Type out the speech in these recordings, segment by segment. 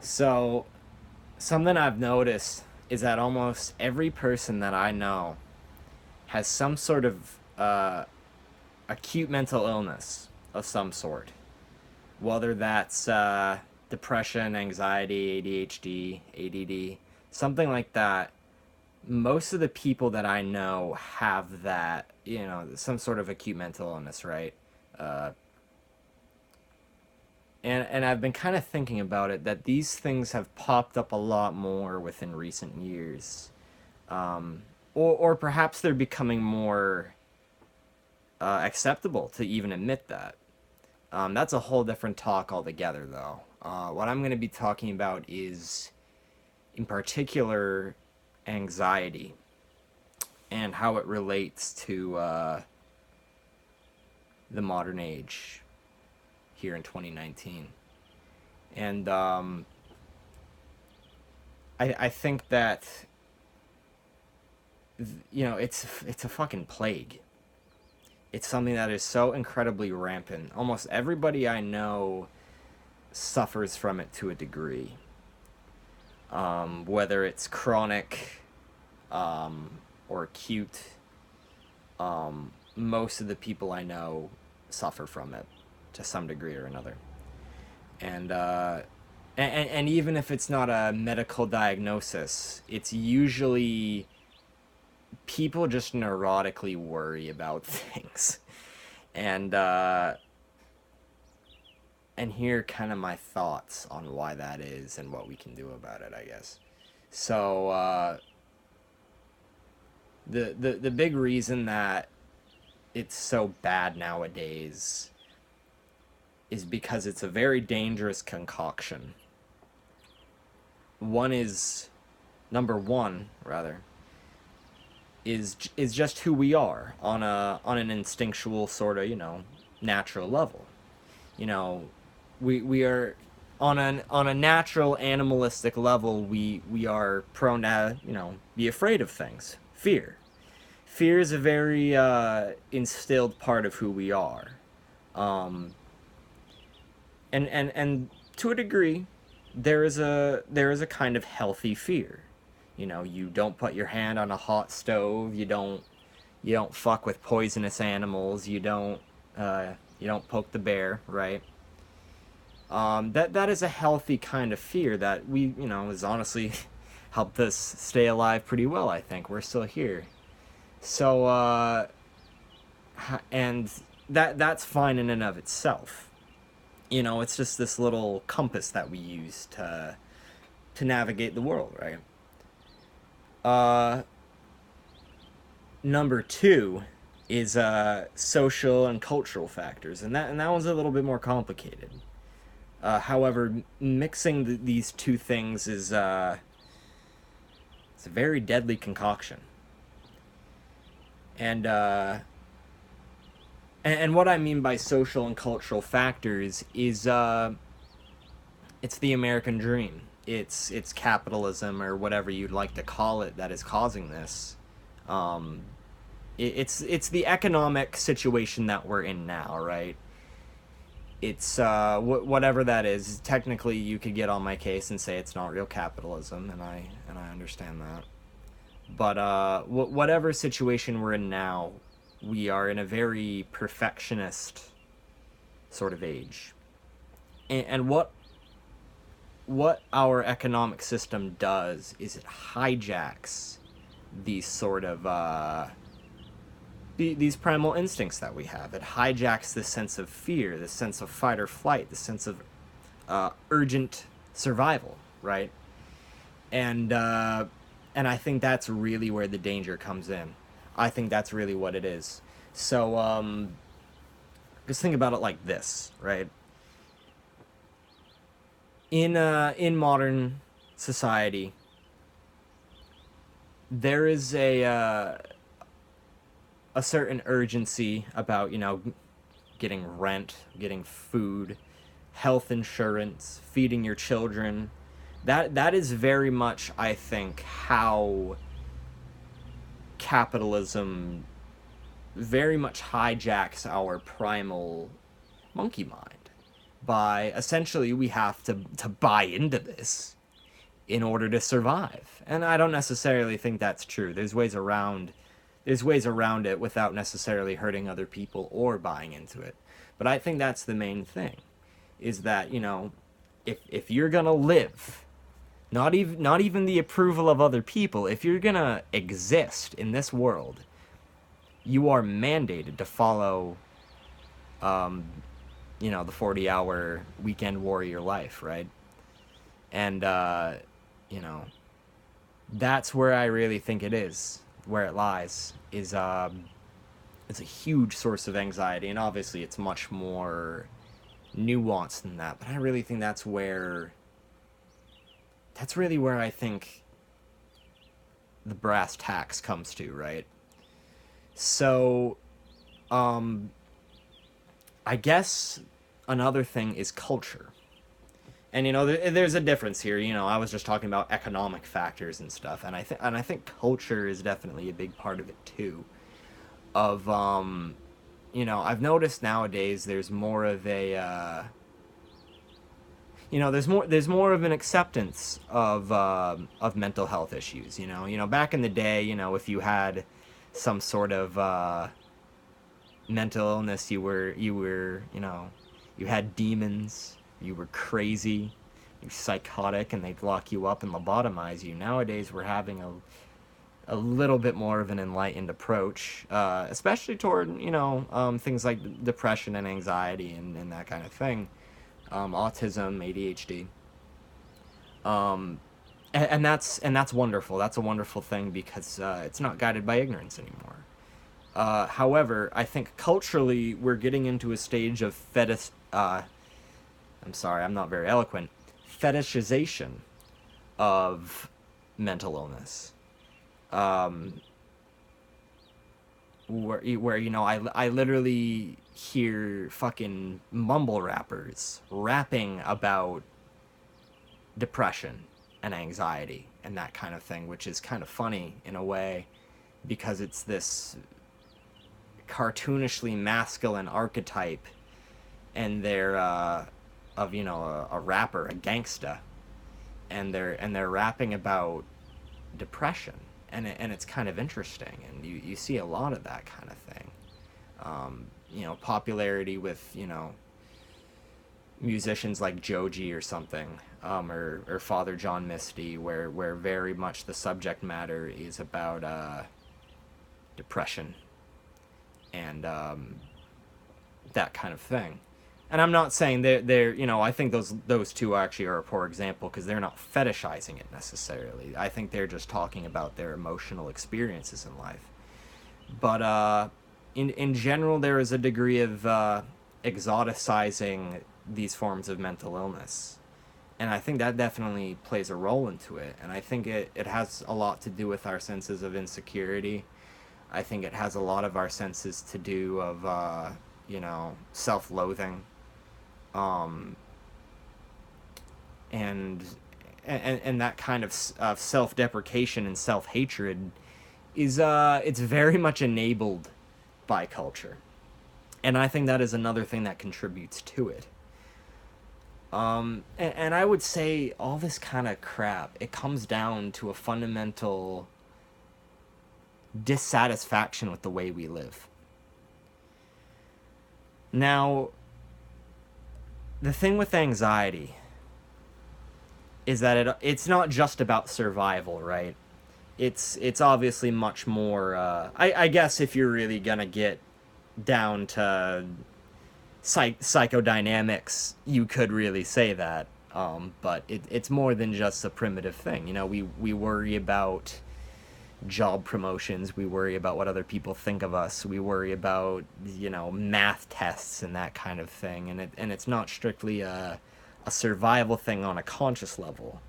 So, something I've noticed is that almost every person that I know has some sort of acute mental illness of some sort. Whether that's depression, anxiety, ADHD, ADD, something like that. Most of the people that I know have that, some sort of acute mental illness, right? Uh, and I've been kind of thinking about it that these things have popped up a lot more within recent years. Or perhaps they're becoming more acceptable to even admit that. That's a whole different talk altogether, though. What I'm going to be talking about is, in particular, anxiety and how it relates to the modern age here in 2019. And I think that it's a fucking plague. It's something that is so incredibly rampant. Almost everybody I know suffers from it to a degree. Whether it's chronic or acute, most of the people I know suffer from it to some degree or another. And and even if it's not a medical diagnosis, it's usually people just neurotically worry about things. And and here are kind of my thoughts on why that is and what we can do about it, I guess. So the big reason that it's so bad nowadays is because it's a very dangerous concoction. One is Number one, rather, is just who we are on an instinctual sort of, natural level. You know, we are on a natural animalistic level, we are prone to, be afraid of things. Fear is a very instilled part of who we are. Um, and to a degree, there is a kind of healthy fear. You don't put your hand on a hot stove. You don't fuck with poisonous animals. You don't poke the bear, right? That is a healthy kind of fear that has honestly helped us stay alive pretty well. I think we're still here. So and that's fine in and of itself. It's just this little compass that we use to navigate the world, right? Uh, Number two is social and cultural factors, and that one's a little bit more complicated. However, mixing these two things is it's a very deadly concoction, and and what I mean by social and cultural factors is it's the American dream. It's capitalism or whatever you'd like to call it that is causing this. Um, it's the economic situation that we're in now, right? It's whatever that is. Technically, you could get on my case and say it's not real capitalism, and I understand that. But whatever situation we're in now, we are in a very perfectionist sort of age. And what our economic system does is it hijacks these sort of these primal instincts that we have. It hijacks the sense of fear, the sense of fight or flight, the sense of urgent survival, right? And and I think that's really where the danger comes in. I think that's really what it is. So just think about it like this, right? In modern society, there is a certain urgency about getting rent, getting food, health insurance, feeding your children. That is very much, I think, how capitalism very much hijacks our primal monkey mind. by essentially we have to buy into this in order to survive. And I don't necessarily think that's true. There's ways around it without necessarily hurting other people or buying into it. But I think that's the main thing, is that, if you're going to live, not even the approval of other people, if you're going to exist in this world, you are mandated to follow the 40-hour weekend warrior life, right? And you know, that's where I really think it is, where it lies, is it's a huge source of anxiety, and obviously it's much more nuanced than that. But I really think that's really where I think the brass tacks comes to, right? So, um, I guess another thing is culture. And there's a difference here. I was just talking about economic factors and stuff, and I think culture is definitely a big part of it too. Of I've noticed nowadays there's more of a there's more of an acceptance of mental health issues. Back in the day, if you had some sort of mental illness, you had demons, you were crazy, you're psychotic, and they'd lock you up and lobotomize you. Nowadays, we're having a little bit more of an enlightened approach, especially toward things like depression and anxiety and that kind of thing, autism, ADHD, and that's wonderful. That's a wonderful thing because it's not guided by ignorance anymore. However, I think culturally we're getting into a stage of fetish. I'm sorry, I'm not very eloquent. Fetishization of mental illness. Um, where I literally hear fucking mumble rappers rapping about depression and anxiety and that kind of thing, which is kind of funny in a way because it's this cartoonishly masculine archetype, and they're of a rapper, a gangsta, and they're rapping about depression, and it's kind of interesting, and you see a lot of that kind of thing. Popularity with musicians like Joji or something, or Father John Misty, where very much the subject matter is about depression and that kind of thing. And I'm not saying I think those two actually are a poor example because they're not fetishizing it necessarily. I think they're just talking about their emotional experiences in life. But in general, there is a degree of exoticizing these forms of mental illness. And I think that definitely plays a role into it. And I think it has a lot to do with our senses of insecurity. I think it has a lot of our senses to do of, self-loathing, um, and and that kind of self-deprecation and self-hatred is it's very much enabled by culture, and I think that is another thing that contributes to it. And I would say all this kind of crap, it comes down to a fundamental dissatisfaction with the way we live. Now, the thing with anxiety is that it's not just about survival, right? It's obviously much more. I guess if you're really gonna get down to psychodynamics, you could really say that. But it's more than just a primitive thing. We worry about job promotions, we worry about what other people think of us, we worry about math tests and that kind of thing, and it's not strictly a survival thing on a conscious level.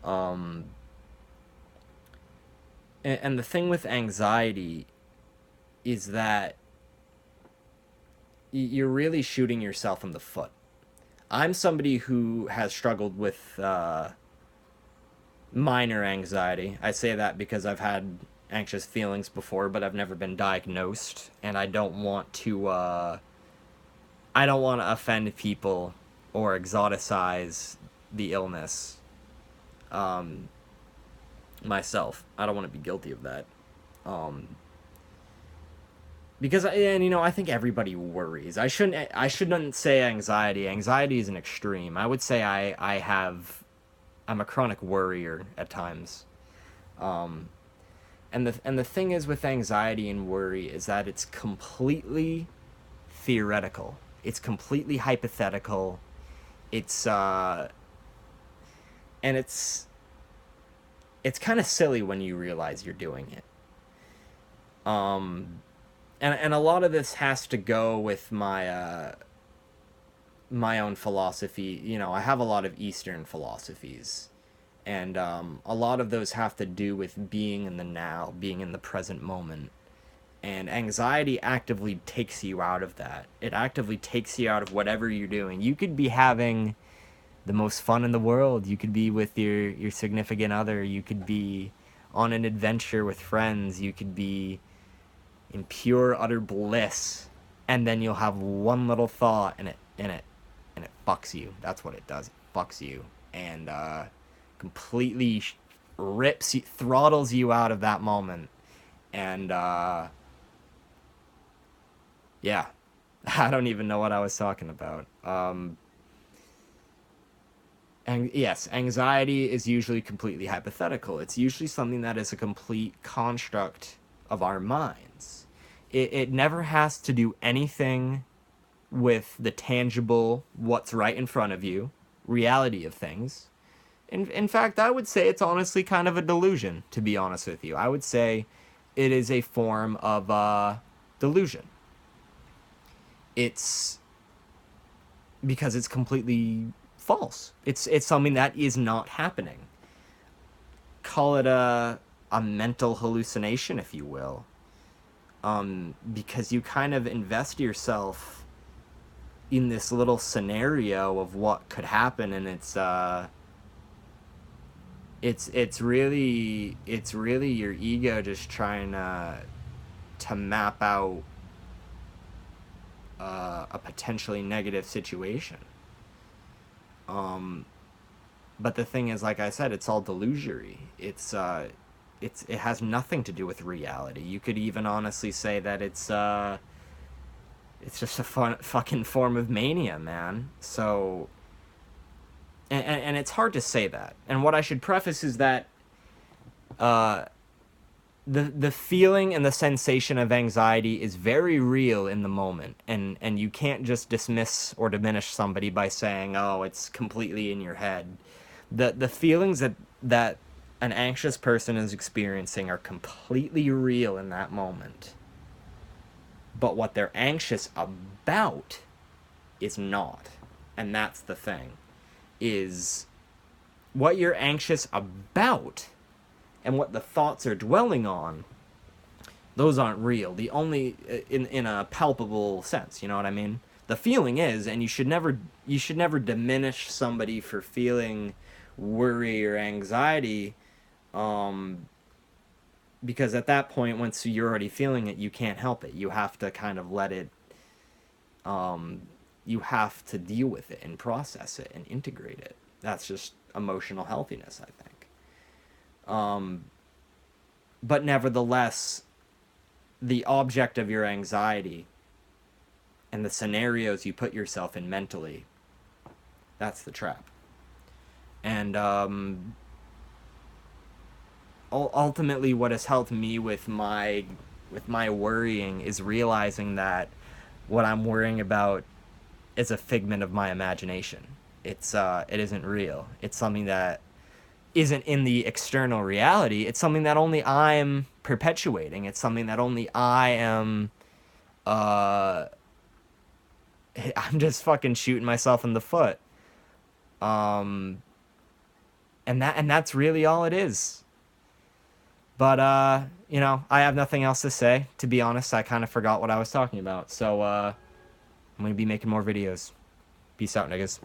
um and the thing with anxiety is that you're really shooting yourself in the foot. I'm somebody who has struggled with minor anxiety. I say that because I've had anxious feelings before, but I've never been diagnosed, and I don't want to offend people or exoticize the illness um, myself. I don't want to be guilty of that. Um, because I think everybody worries. I shouldn't say anxiety. Anxiety is an extreme. I would say I'm a chronic worrier at times. Um, and the thing is with anxiety and worry is that it's completely theoretical. It's completely hypothetical. It's and it's kind of silly when you realize you're doing it. Um, and a lot of this has to go with my own philosophy. I have a lot of Eastern philosophies, and a lot of those have to do with being in the now, being in the present moment. And anxiety actively takes you out of that. It actively takes you out of whatever you're doing. You could be having the most fun in the world. You could be with your significant other. You could be on an adventure with friends. You could be in pure utter bliss, and then you'll have one little thought, and it fucks you. That's what it does. It fucks you, and completely rips you, throttles you out of that moment, and yeah, I don't even know what I was talking about. And yes, anxiety is usually completely hypothetical. It's usually something that is a complete construct of our minds. It never has to do anything with the tangible, what's right in front of you, reality of things. In fact, I would say it's honestly kind of a delusion, to be honest with you. I would say it is a form of delusion. It's because it's completely false. It's something that is not happening. Call it a mental hallucination, if you will. Because you kind of invest yourself in this little scenario of what could happen, and it's really your ego just trying to map out a potentially negative situation. But the thing is, like I said, it's all delusory. It has nothing to do with reality. You could even honestly say that it's just a fucking form of mania, man. So, and it's hard to say that. And what I should preface is that uh, the feeling and the sensation of anxiety is very real in the moment, and you can't just dismiss or diminish somebody by saying, "Oh, it's completely in your head." The feelings that an anxious person is experiencing are completely real in that moment. But what they're anxious about is not. And that's the thing. Is what you're anxious about and what the thoughts are dwelling on, those aren't real. The only in a palpable sense, you know what I mean? The feeling is, and you should never diminish somebody for feeling worry or anxiety, um, because at that point, once you're already feeling it, you can't help it. You have to kind of let it. You have to deal with it and process it and integrate it. That's just emotional healthiness, I think. But nevertheless, the object of your anxiety and the scenarios you put yourself in mentally, that's the trap. And ultimately, what has helped me with my worrying is realizing that what I'm worrying about is a figment of my imagination. It isn't real. It's something that isn't in the external reality. It's something that only I'm perpetuating. It's something that only I am. Uh, I'm just fucking shooting myself in the foot. Um, and that's really all it is. But I have nothing else to say. To be honest, I kind of forgot what I was talking about. So I'm gonna be making more videos. Peace out, niggas.